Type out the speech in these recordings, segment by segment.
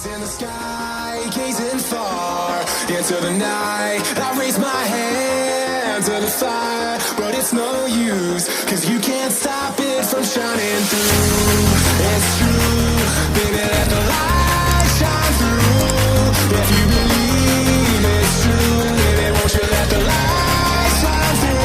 In the sky, gazing far into the night, I raise my hand to the fire, but it's no use, cause you can't stop it from shining through. It's true, baby, let the light shine through. If you believe it's true, baby, won't you let the light shine through?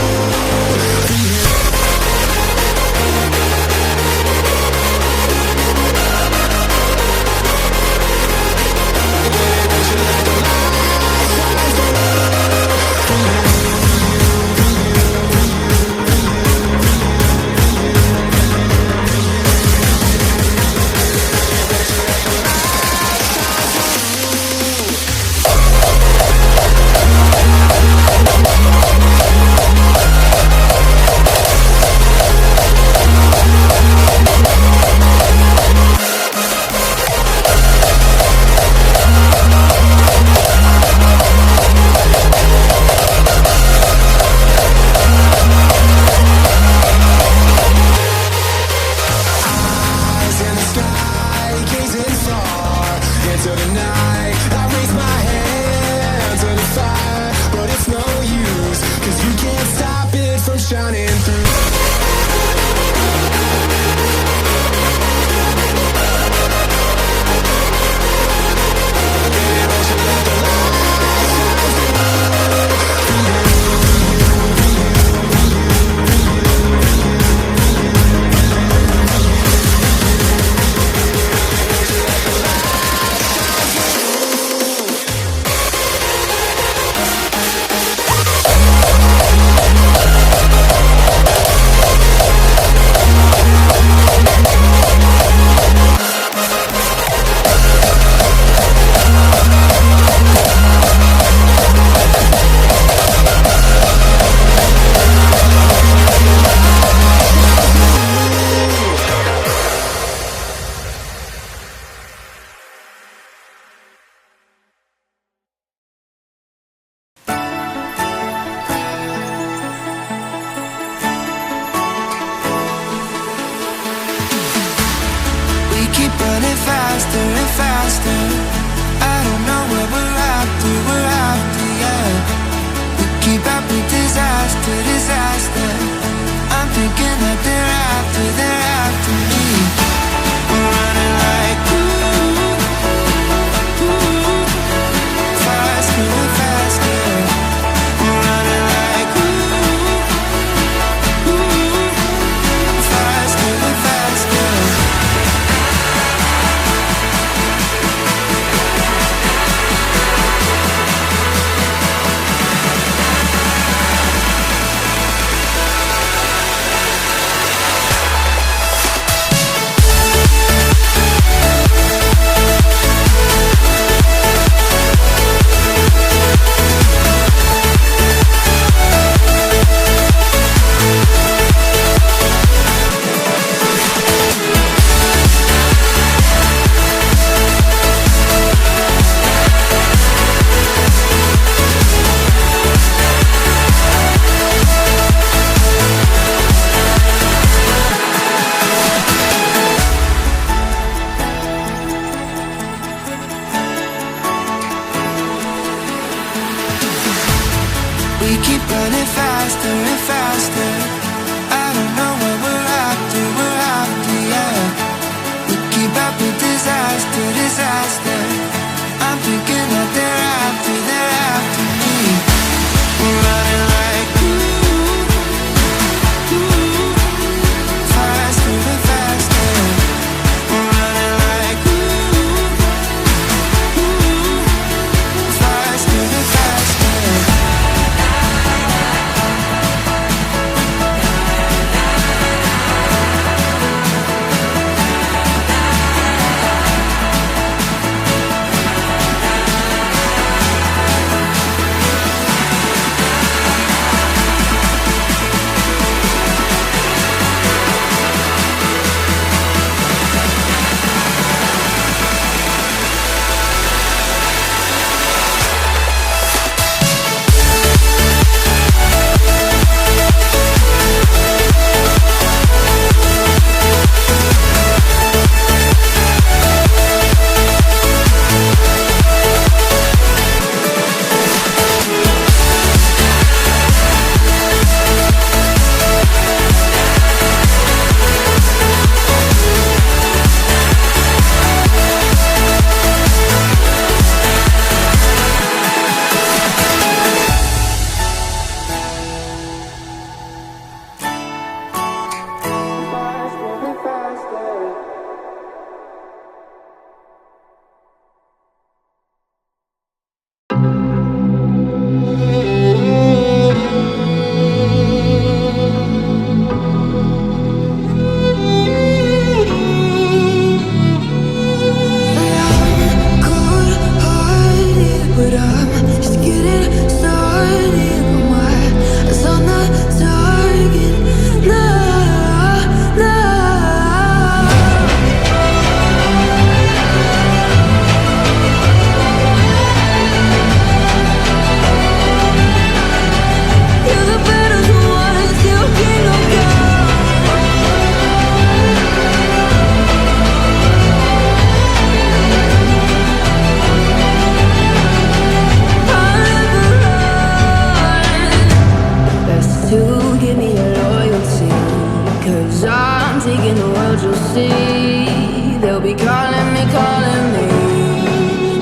calling me.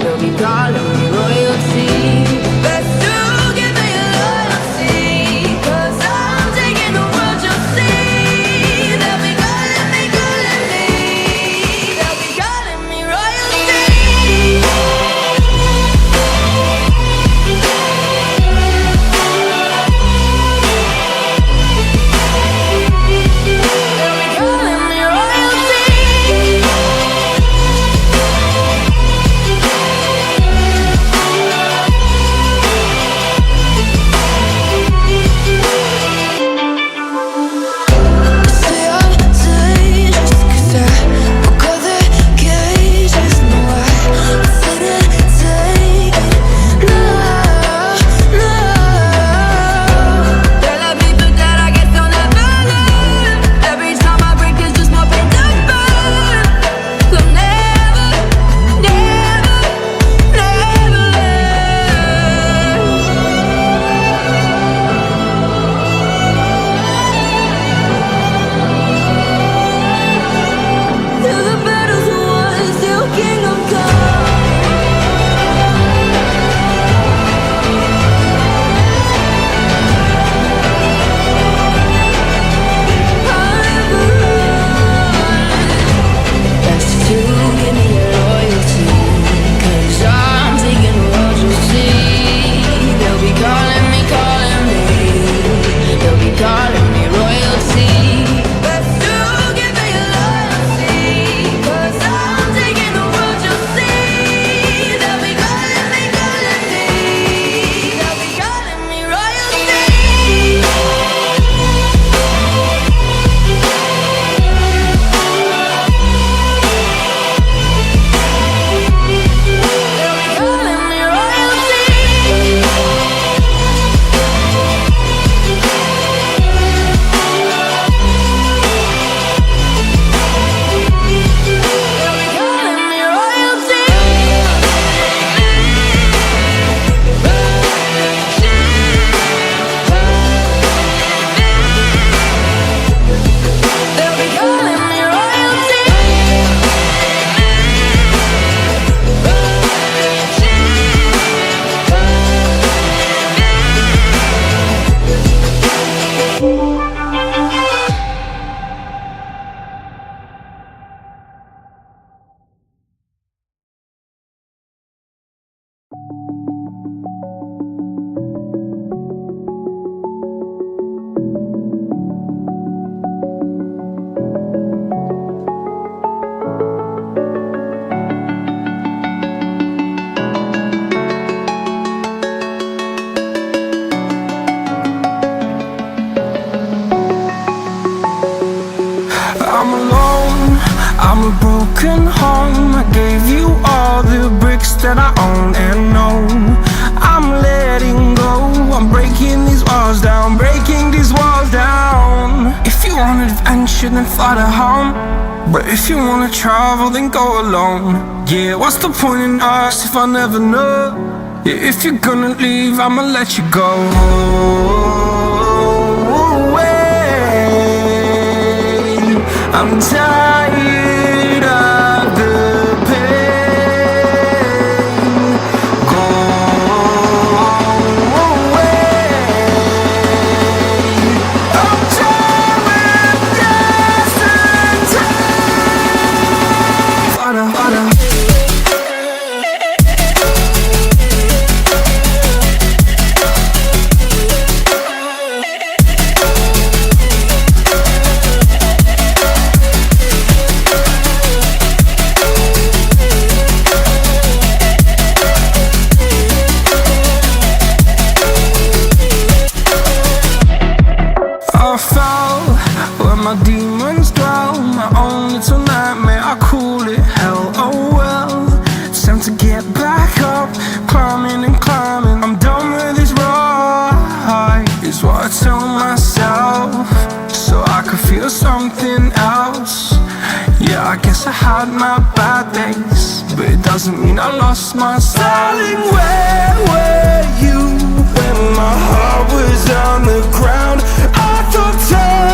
They'll be calling me royalty. Best to give me your loyalty, 'cause I'm taking the world, you'll see. They'll be calling me, calling me. They'll be calling me royalty. I'm alone, I'm a broken home. I gave you all the bricks that I own and know. I'm letting go, I'm breaking these walls down, breaking these walls down. If you want adventure, then fly to home. But if you wanna travel, then go alone. Yeah, what's the point in us if I never know? Yeah, if you're gonna leave, I'ma let you go. I'm tired of the pain. Go away. I'm tired of yesterday. Harder, harder. I fell where my demons dwell. My own little nightmare, I call it hell. Oh well, it's time to get back up. Climbing and climbing, I'm done with this ride, is what I tell myself, so I could feel something else. Yeah, I guess I had my bad days, but it doesn't mean I lost my style. Darling, where were you when my heart was on the ground? I thought time